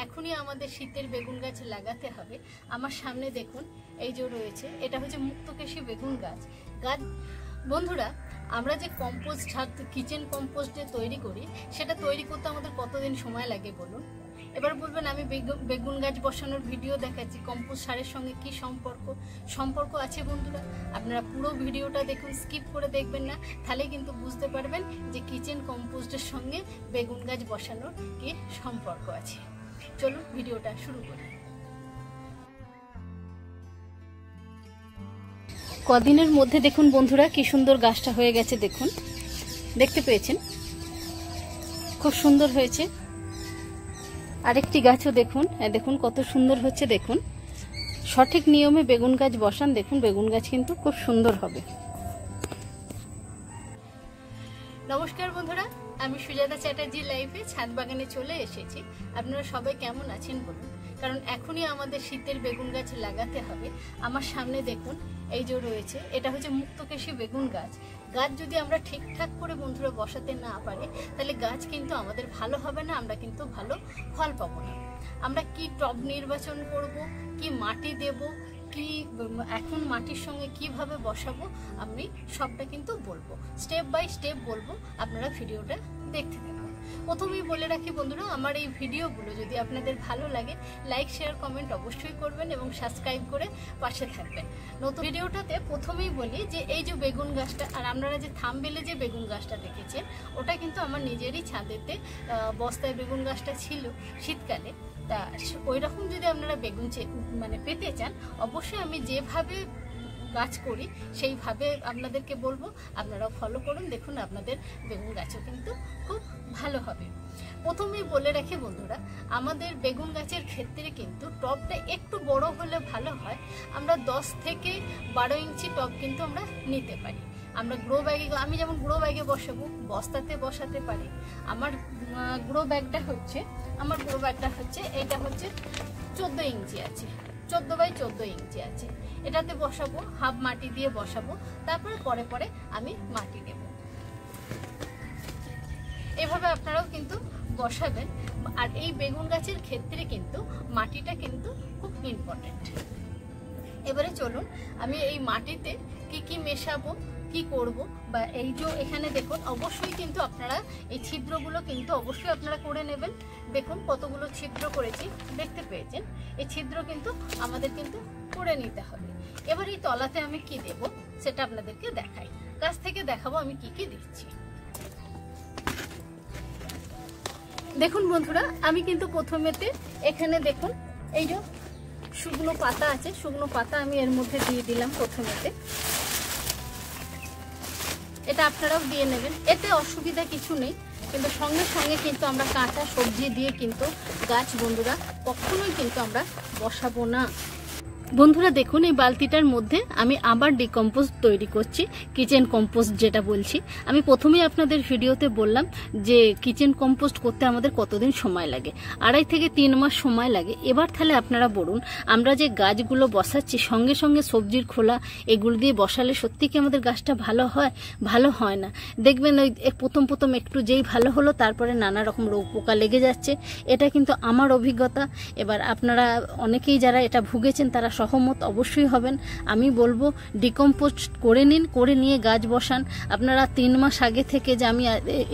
এখনই আমাদের শীতের বেগুন গাছ লাগাতে হবে। আমার সামনে দেখুন এই যে রয়েছে, এটা হচ্ছে মুক্তকেশী বেগুন গাছ। বন্ধুরা, আমরা যে কম্পোস্ট কিচেন কম্পোস্ট যে তৈরি করি, সেটা তৈরি করতে আমাদের কতদিন সময় লাগে বলুন? এবার বলবেন আমি বেগুন গাছ বসানোর ভিডিও দেখাচ্ছি, কম্পোস্ট সারের সঙ্গে কি সম্পর্ক আছে? বন্ধুরা, আপনারা পুরো ভিডিওটা দেখুন, স্কিপ করে দেখবেন না, তাহলে কিন্তু বুঝতে পারবেন যে কিচেন কম্পোস্টের সঙ্গে বেগুন গাছ বসানোর কি সম্পর্ক আছে। চলুন ভিডিওটা শুরু করি। কদিনের মধ্যে দেখুন বন্ধুরা কি সুন্দর গাছটা হয়ে গেছে। দেখুন, দেখতে পেয়েছেন, খুব সুন্দর হয়েছে। আরেকটি গাছও দেখুন, দেখুন কত সুন্দর হচ্ছে। দেখুন, সঠিক নিয়মে বেগুন গাছ বসান, দেখুন বেগুন গাছ কিন্তু খুব সুন্দর হবে। নমস্কার বন্ধুরা, আমি সুজাতা চ্যাটার্জি লাইভে ছাদ বাগানে চলে এসেছি। আপনারা সবাই কেমন আছেন বলুন? কারণ এখনই আমাদের শীতের বেগুন গাছ লাগাতে হবে। আমার সামনে দেখুন এই যে রয়েছে, এটা হচ্ছে মুক্তকেশী বেগুন গাছ। গাছ যদি আমরা ঠিকঠাক করে বন্ধুরা বসাতে না পারি, তাহলে গাছ কিন্তু আমাদের ভালো হবে না, আমরা কিন্তু ভালো ফল পাবো না। আমরা কি টব নির্বাচন করব, কি মাটি দেব, কি এখন মাটির সঙ্গে কিভাবে বসাবো, আমি সবটা কিন্তু বলবো, স্টেপ বাই স্টেপ বলবো। আপনারা ভিডিওটা দেখতে থাকুন। প্রথমেই বলে রাখি বন্ধুরা, আমার এই ভিডিওগুলো যদি আপনাদের ভালো লাগে, লাইক শেয়ার কমেন্ট অবশ্যই করবেন এবং সাবস্ক্রাইব করে পাশে থাকবেন। নতুন ভিডিওটাতে প্রথমেই বলি যে এই যে বেগুন গাছটা, আর আপনারা যে থাম্বনেলে যে বেগুন গাছটা দেখেছেন, ওটা কিন্তু আমার নিজেরই ছাদেতে বস্তায় বেগুন গাছটা ছিল শীতকালে। তা ওই রকম যদি আপনারা বেগুন পেতে চান, অবশ্যই আমি যেভাবে গাছ করি সেইভাবে আপনাদেরকে বলবো, আপনারাও ফলো করুন। দেখুন আপনাদের বেগুন গাছও কিন্তু খুব ভালো হবে। প্রথমেই বলে রাখি বন্ধুরা, আমাদের বেগুন গাছের ক্ষেত্রে কিন্তু টবটা একটু বড় হলে ভালো হয়। আমরা 10 থেকে 12 ইঞ্চি টব কিন্তু আমরা নিতে পারি। আমরা গ্রো ব্যাগে, আমি যেমন গ্রো ব্যাগে বসাবো, বস্তাতে বসাতে পারি। আমার গ্রো ব্যাগটা হচ্ছে এটা হচ্ছে 14 ইঞ্চি আছে, 14 বাই 14 ইঞ্চি আছে। এটাতে বসাবো, হাফ মাটি দিয়ে বসাবো, তারপরে পরে আমি মাটি দেব। এভাবে আপনারাও কিন্তু বসাবেন। আর এই বেগুন গাছের ক্ষেত্রে কিন্তু মাটিটা কিন্তু খুব ইম্পর্টেন্ট। এবারে চলুন আমি এই মাটিতে কি মেশাবো, কি করব, বা এই যে এখানে দেখুন, অবশ্যই কিন্তু আপনারা এই ছিদ্রগুলো কিন্তু অবশ্যই আপনারা করে নেবেন। দেখুন কতগুলো ছিদ্র করেছি, দেখতে পেয়েছেন। এই ছিদ্র কিন্তু আমাদের কিন্তু করে নিতে হবে। এবার এই তলাতে আমি কি দেব সেটা আপনাদেরকে দেখাই, কাছ থেকে দেখাবো আমি কি দিচ্ছি। দেখুন বন্ধুরা, আমি কিন্তু প্রথমেতে এখানে দেখুন এই যে শুকনো পাতা আছে, শুকনো পাতা আমি এর মধ্যে দিয়ে দিলাম প্রথমেতে। এটা আপনারাও দিয়ে নেবেন, এতে অসুবিধা কিছু নেই। কিন্তু সঙ্গে সঙ্গে কিন্তু আমরা কাঁচা সবজি দিয়ে কিন্তু গাছ বন্ধুরা কখনোই কিন্তু আমরা বসাবো না। বন্ধুরা দেখুন, এই বালতিটার মধ্যে আমি আবার ডিকম্পোস্ট তৈরি করছি, কিচেন কম্পোস্ট যেটা বলছি। আমি প্রথমেই আপনাদের ভিডিওতে বললাম যে কিচেন কম্পোস্ট করতে আমাদের কতদিন সময় লাগে, 2.5 থেকে 3 মাস সময় লাগে। এবার তাহলে আপনারা বলুন, আমরা যে গাছগুলো বসাচ্ছি সঙ্গে সঙ্গে সবজির খোলা এগুলো দিয়ে বসালে সত্যি কি আমাদের গাছটা ভালো হয়? ভালো হয় না। দেখবেন ওই প্রথম একটু যেই ভালো হলো, তারপরে নানা রকম রোগ পোকা লেগে যাচ্ছে। এটা কিন্তু আমার অভিজ্ঞতা। এবার আপনারা অনেকেই যারা এটা ভুগেছেন তারা সহমত অবশ্যই হবেন। আমি বলবো ডিকম্পোস্ট করে নিন, করে নিয়ে গাছ বসান। আপনারা 3 মাস আগে থেকে যে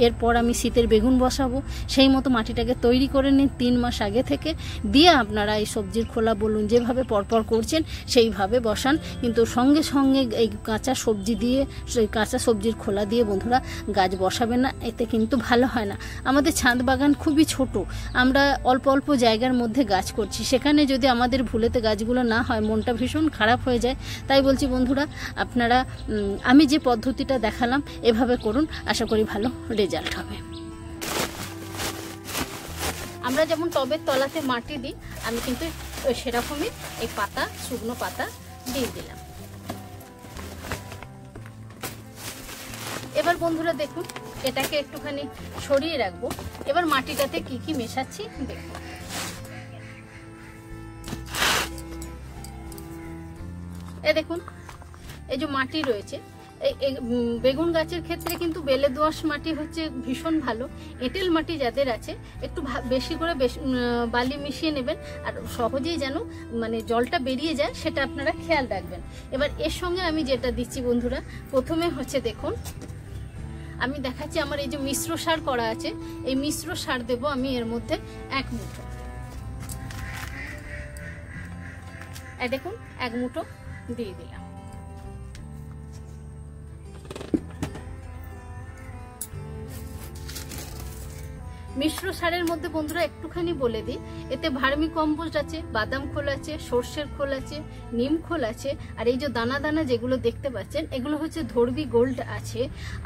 এরপর আমি শীতের বেগুন বসাবো, সেই মতো মাটিটাকে তৈরি করে নিন 3 মাস আগে থেকে, দিয়ে আপনারা এই সবজির খোলা বলুন যেভাবে পরপর করছেন সেইভাবে বসান। কিন্তু সঙ্গে সঙ্গে এই কাঁচা সবজি দিয়ে, কাঁচা সবজির খোলা দিয়ে বন্ধুরা গাছ বসাবেন না, এতে কিন্তু ভালো হয় না। আমাদের ছাদ বাগান খুবই ছোট, আমরা অল্প জায়গার মধ্যে গাছ করছি, সেখানে যদি আমাদের ভুলেতে গাছগুলো না হয় মনটা ভীষণ খারাপ হয়ে যায়। তাই বলছি বন্ধুরা, আপনারা আমি যে পদ্ধতিটা দেখালাম এভাবে করুন, আশা করি ভালো রেজাল্ট হবে। আমরা যেমন টবের তলাতে মাটি দিই, আমি কিন্তু সেরকমই এই পাতা, শুকনো পাতা দিয়ে দিলাম। এবার বন্ধুরা দেখুন, এটাকে একটুখানি সরিয়ে রাখবো। এবার মাটিটাতে কি মেশাচ্ছি দেখুন। দেখুন এই যে মাটি রয়েছে, বেগুন গাছের ক্ষেত্রে কিন্তু বেলে দোআঁশ মাটি হচ্ছে ভীষণ ভালো। এঁটেল মাটি যাদের আছে একটু বেশি করে বালি মিশিয়ে নেবেন, আর সহজেই যেন মানে জলটা বেরিয়ে যায় সেটা আপনারা খেয়াল রাখবেন। এবার এর সঙ্গে আমি যেটা দিচ্ছি বন্ধুরা, প্রথমে হচ্ছে দেখুন আমি দেখাচ্ছি আমার এই যে মিশ্র সার করা আছে, এই মিশ্র সার দেব আমি এর মধ্যে 1 মুঠো। দেখুন 1 মুঠো দিয়ে দিলাম। মিশ্র সারের মধ্যে বন্ধুরা একটুখানি বলে দিই, এতে ভার্মি কম্পোস্ট আছে, বাদাম খোল আছে, সর্ষের খোল আছে, নিম খোল আছে, আর এই যে দানা দানা যেগুলো দেখতে পাচ্ছেন এগুলো হচ্ছে ধর্বি গোল্ড আছে,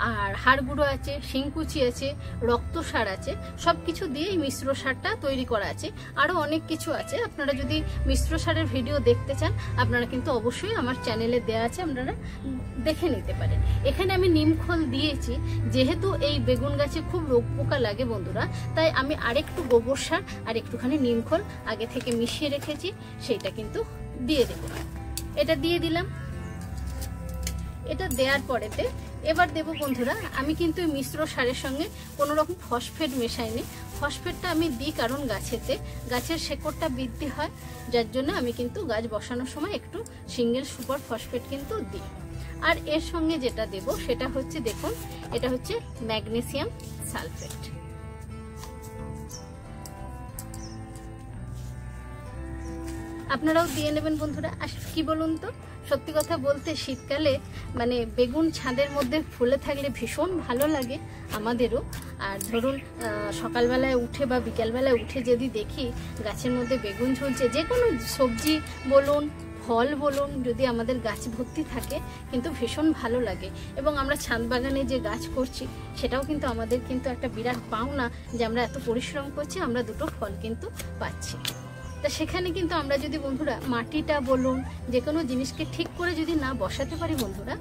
আর হাড় গুঁড়ো আছে, শিংকুচি আছে, রক্ত সার আছে। সব কিছু দিয়ে এই মিশ্র সারটা তৈরি করা আছে। আরও অনেক কিছু আছে, আপনারা যদি মিশ্র সারের ভিডিও দেখতে চান আপনারা কিন্তু অবশ্যই আমার চ্যানেলে দেওয়া আছে, আপনারা দেখে নিতে পারেন। এখানে আমি নিম খোল দিয়েছি, যেহেতু এই বেগুন গাছে খুব রোগ পোকা লাগে বন্ধুরা, তাই আমি আরেকটু গোবর সার আর একটুখানি নিম খোল আগে থেকে মিশিয়ে রেখেছি, সেইটা কিন্তু দিয়ে দেব। এটা দিয়ে দিলাম। এটা দেওয়ার পরেতে এবার দেব বন্ধুরা, আমি কিন্তু মিশ্র সারের সঙ্গে কোনো রকম ফসফেট মেশাইনি। ফসফেটটা আমি দিই কারণ গাছের শেকড়টা বৃদ্ধি হয়, যার জন্য আমি কিন্তু গাছ বসানোর সময় একটু সিঙ্গেল সুপার ফসফেট কিন্তু দিই। আর এর সঙ্গে যেটা দেব সেটা হচ্ছে দেখুন, এটা হচ্ছে ম্যাগনেসিয়াম সালফেট। আপনারাও দিয়ে নেবেন বন্ধুরা। আর কি বলুন তো, সত্যি কথা বলতে শীতকালে মানে বেগুন ছাদের মধ্যে ফুলে থাকলে ভীষণ ভালো লাগে আমাদেরও। আর ধরুন সকালবেলায় উঠে বা বিকালবেলায় উঠে যদি দেখি গাছের মধ্যে বেগুন ঝুলছে, যে কোনো সবজি বলুন ফল বলুন, যদি আমাদের গাছ ভর্তি থাকে কিন্তু ভীষণ ভালো লাগে। এবং আমরা ছাদ বাগানে যে গাছ করছি সেটাও কিন্তু আমাদের কিন্তু একটা বিরাট পাওনা, যে আমরা এত পরিশ্রম করছি, আমরা দুটো ফল কিন্তু পাচ্ছি। তা সেখানে কিন্তু আমরা যদি বন্ধুরা মাটিটা বলুন যে কোনো জিনিসকে ঠিক করে যদি না বসাতে পারি বন্ধুরা,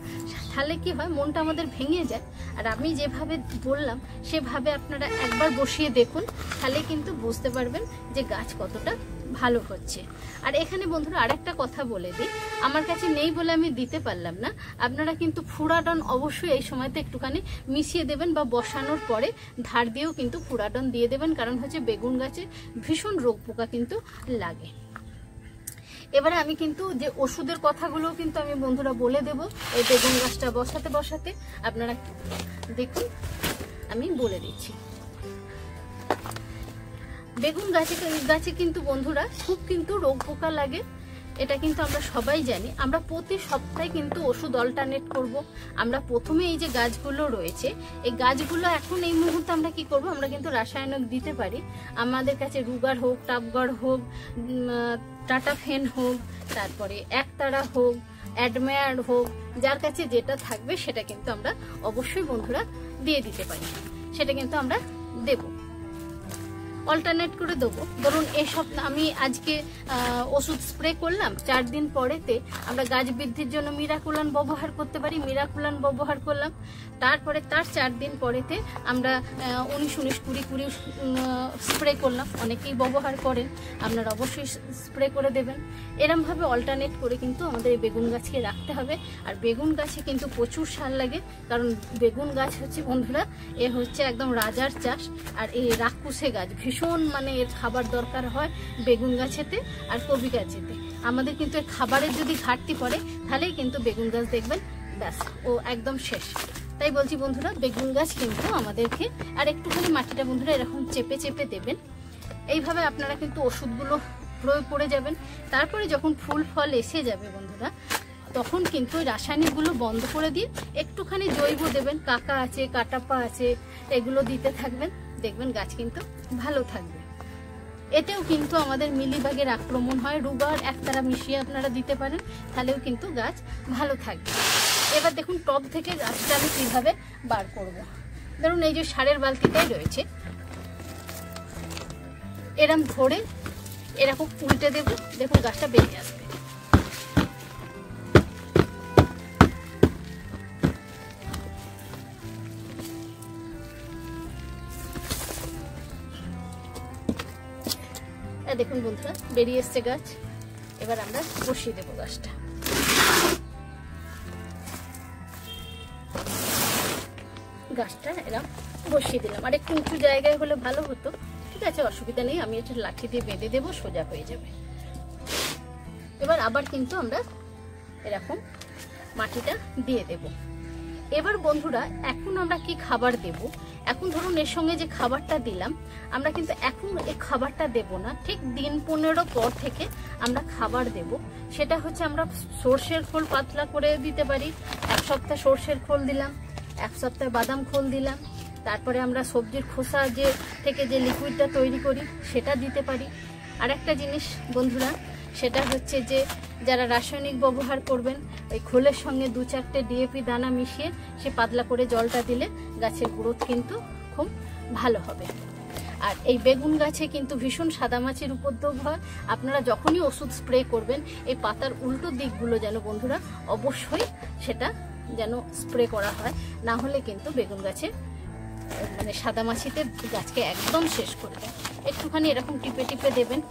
তাহলে কি হয়, মনটা আমাদের ভেঙে যায়। আর আমি যেভাবে বললাম সেভাবে আপনারা একবার বসিয়ে দেখুন, তাহলে কিন্তু বুঝতে পারবেন যে গাছ কতটা ভালো হচ্ছে। আর এখানে বন্ধুরা আরেকটা কথা বলে দিই, আমার কাছে নেই বলে আমি দিতে পারলাম না, আপনারা কিন্তু ফুরাডন অবশ্যই এই সময়তে একটুখানি মিশিয়ে দেবেন, বা বসানোর পরে ধার দিয়েও কিন্তু ফুরাডন দিয়ে দেবেন, কারণ হচ্ছে বেগুন গাছে ভীষণ রোগ পোকা কিন্তু লাগে। এবারে আমি কিন্তু যে ওষুধের কথাগুলো কিন্তু আমি বন্ধুরা বলে দেব এই বেগুন গাছটা বসাতে বসাতে, আপনারা দেখুন আমি বলে দিচ্ছি। বেগুন গাছে কিন্তু বন্ধুরা খুব কিন্তু রোগ পোকা লাগে, এটা কিন্তু আমরা সবাই জানি। আমরা প্রতি সপ্তাহে কিন্তু ওষুধ অল্টারনেট করব। আমরা প্রথমে এই যে গাছগুলো রয়েছে, এই গাছগুলো এখন এই মুহূর্তে আমরা কি করব, আমরা কিন্তু রাসায়নিক দিতে পারি। আমাদের কাছে রুগার হোক, টাপগার্ড হোক, টাটাফেন হোক, তারপরে একতারা হোক, অ্যাডমেয়ার হোক, যার কাছে যেটা থাকবে সেটা কিন্তু আমরা অবশ্যই বন্ধুরা দিয়ে দিতে পারি, সেটা কিন্তু আমরা দেব, অল্টারনেট করে দেবো। ধরুন এসব আমি আজকে ওষুধ স্প্রে করলাম, 4 দিন পরেতে আমরা গাছ বৃদ্ধির জন্য মিরাকুলান ব্যবহার করতে পারি, মিরাকুলান ব্যবহার করলাম। তারপরে তার 4 দিন পরেতে আমরা 19-19-20-20 স্প্রে করলাম, অনেকেই ব্যবহার করেন, আপনারা অবশ্যই স্প্রে করে দেবেন। এরমভাবে অল্টারনেট করে কিন্তু আমাদের এই বেগুন গাছকে রাখতে হবে। আর বেগুন গাছে কিন্তু প্রচুর সার লাগে, কারণ বেগুন গাছ হচ্ছে বন্ধুরা এ হচ্ছে একদম রাজার চাষ। আর এই রাক্ষুসে গাছ ভীষণ মানে এর খাবার দরকার হয় বেগুন গাছেতে আর কবি গাছেতে। আমাদের কিন্তু এর খাবারের যদি ঘাটতি পড়ে তাহলেই কিন্তু বেগুন গাছ দেখবেন ব্যাস ও একদম শেষ। তাই বলছি বন্ধুরা, বেগুন গাছ কিন্তু আমাদেরকে আর একটুখানি মাটিটা বন্ধুরা এরকম চেপে চেপে দেবেন। এইভাবে আপনারা কিন্তু ওষুধগুলো প্রয়োগ করে যাবেন। তারপরে যখন ফুল ফল এসে যাবে বন্ধুরা, তখন কিন্তু ওই রাসায়নিকগুলো বন্ধ করে দিয়ে একটুখানি জৈব দেবেন, কাকা আছে, কাটাপা আছে, এগুলো দিতে থাকবেন, দেখবেন গাছ কিন্তু ভালো থাকবে। এতেও কিন্তু আমাদের মিলিবাগের আক্রমণ হয়, রুগার একতারা মিশিয়ে আপনারা দিতে পারেন, তাহলেও কিন্তু গাছ ভালো থাকবে। এবার দেখুন টব থেকে গাছটা আমি কিভাবে বার করব। ধরুন এই যে সারের বালতিটাই রয়েছে, এরম ধরে এরকম উল্টে দেব, দেখুন গাছটা বেরিয়ে আসবে। দেখুন বন্ধুরা বেরিয়ে এসছে গাছ। এবার আমরা বসিয়ে দেবো গাছটা। গাছটা এরকম বসিয়ে দিলাম। আর একটু উঁচু জায়গায় হলে ভালো হতো, ঠিক আছে, অসুবিধা নেই। আমি এটা লাঠি দিয়ে বেঁধে দেবো, সোজা হয়ে যাবে। এবার আবার কিন্তু আমরা এরকম মাটিটা দিয়ে দেব। এবার বন্ধুরা এখন আমরা কি খাবার দেব? এখন ধরুন এর সঙ্গে যে খাবারটা দিলাম, আমরা কিন্তু এখন এই খাবারটা দেব না, ঠিক দিন 15 পর থেকে আমরা খাবার দেব। সেটা হচ্ছে আমরা সর্ষের খোল পাতলা করে দিতে পারি। 1 সপ্তাহ সর্ষের খোল দিলাম, 1 সপ্তাহ বাদাম খোল দিলাম। তারপরে আমরা সবজির খোসা থেকে যে লিকুইডটা তৈরি করি সেটা দিতে পারি। আর একটা জিনিস বন্ধুরা, সেটা হচ্ছে যে যারা রাসায়নিক ব্যবহার করবেন, ওই খোলের সঙ্গে 2-4টে ডিএপি দানা মিশিয়ে সে পাতলা করে জলটা দিলে গাছের গ্রোথ কিন্তু খুব ভালো হবে। আর এই বেগুন গাছে কিন্তু ভীষণ সাদামাছির উপদ্রব হয়। আপনারা যখনই ওষুধ স্প্রে করবেন, এই পাতার উল্টো দিকগুলো যেন বন্ধুরা অবশ্যই সেটা যেন স্প্রে করা হয়, না হলে কিন্তু বেগুন গাছে মানে সাদামাছিতে গাছকে একদম শেষ করে দেয়। একটুখানি এরকম টিপে টিপে দেবেন।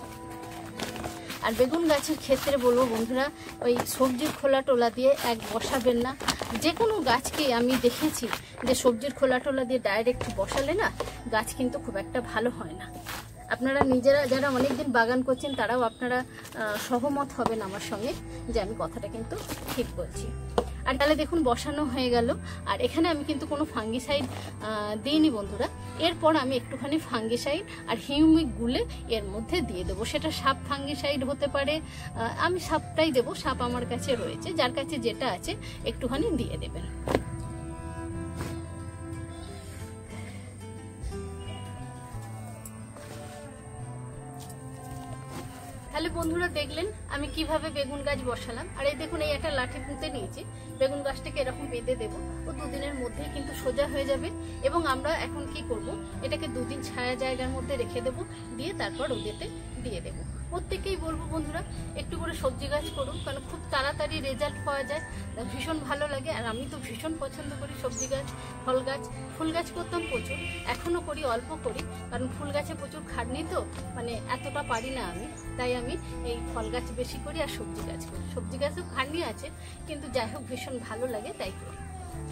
আর বেগুন গাছের ক্ষেত্রে বলবো বন্ধুরা, ওই সবজির খোলা টোলা দিয়ে বসাবেন না। যে কোনো গাছকে আমি দেখেছি যে সবজির খোলা টোলা দিয়ে ডাইরেক্ট বসালে না, গাছ কিন্তু খুব একটা ভালো হয় না। আপনারা নিজেরা যারা অনেকদিন বাগান করছেন তারাও আপনারা সহমত হবেন আমার সঙ্গে যে আমি কথাটা কিন্তু ঠিক বলছি। আর তাহলে দেখুন বসানো হয়ে গেল। আর এখানে আমি কিন্তু কোনো ফাঙ্গিসাইড দিইনি বন্ধুরা। এরপর আমি একটুখানি ফাঙ্গিসাইড আর হিউমিক গুলে এর মধ্যে দিয়ে দেবো। সেটা সাপ ফাঙ্গিসাইড হতে পারে, আমি সাপটাই দেবো, সাপ আমার কাছে রয়েছে, যার কাছে যেটা আছে একটুখানি দিয়ে দেবেন। তাহলে বন্ধুরা দেখলেন আমি কিভাবে বেগুন গাছ বসালাম। আর এই দেখুন এই একটা লাঠি পুঁতে নিয়েছি, বেগুন গাছটাকে এরকম বেঁধে দেবো, ও 2 দিনের মধ্যেই কিন্তু সোজা হয়ে যাবে। এবং আমরা এখন কি করব, এটাকে 2 দিন ছায়া জায়গার মধ্যে রেখে দেবো, দিয়ে তারপর রোদেতে দিয়ে দেবো। প্রত্যেকেই বলবো বন্ধুরা একটু করে সবজি গাছ করুন, কারণ খুব তাড়াতাড়ি রেজাল্ট পাওয়া যায়, ভীষণ ভালো লাগে। আর আমি তো ভীষণ পছন্দ করি সবজি গাছ, ফল গাছ। ফুল গাছ করতাম প্রচুর, এখনো করি, অল্প করি, কারণ ফুল গাছে প্রচুর খাটনি তো, মানে এতটা পারি না আমি, তাই আমি এই ফল গাছ বেশি করি আর সবজি গাছ করি। সবজি গাছেও খাটনি আছে, কিন্তু যাই হোক ভীষণ ভালো লাগে তাই করি।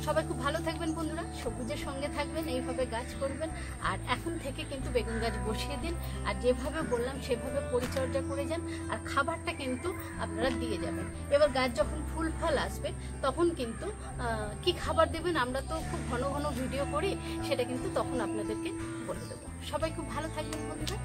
সবাই খুব ভালো থাকবেন বন্ধুরা, সবুজের সঙ্গে থাকবেন, এইভাবে গাছ করবেন। আর এখন থেকে কিন্তু বেগুন গাছ বসিয়ে দিন, আর যেভাবে বললাম সেভাবে পরিচর্যা করে যান, আর খাবারটা কিন্তু আপনারা দিয়ে যাবেন। এবার গাছ যখন ফুল ফল আসবে তখন কিন্তু কি খাবার দেবেন আমরা তো খুব ঘন ঘন ভিডিও করি, সেটা কিন্তু তখন আপনাদেরকে বলে দেবো। সবাই খুব ভালো থাকবেন বন্ধুরা।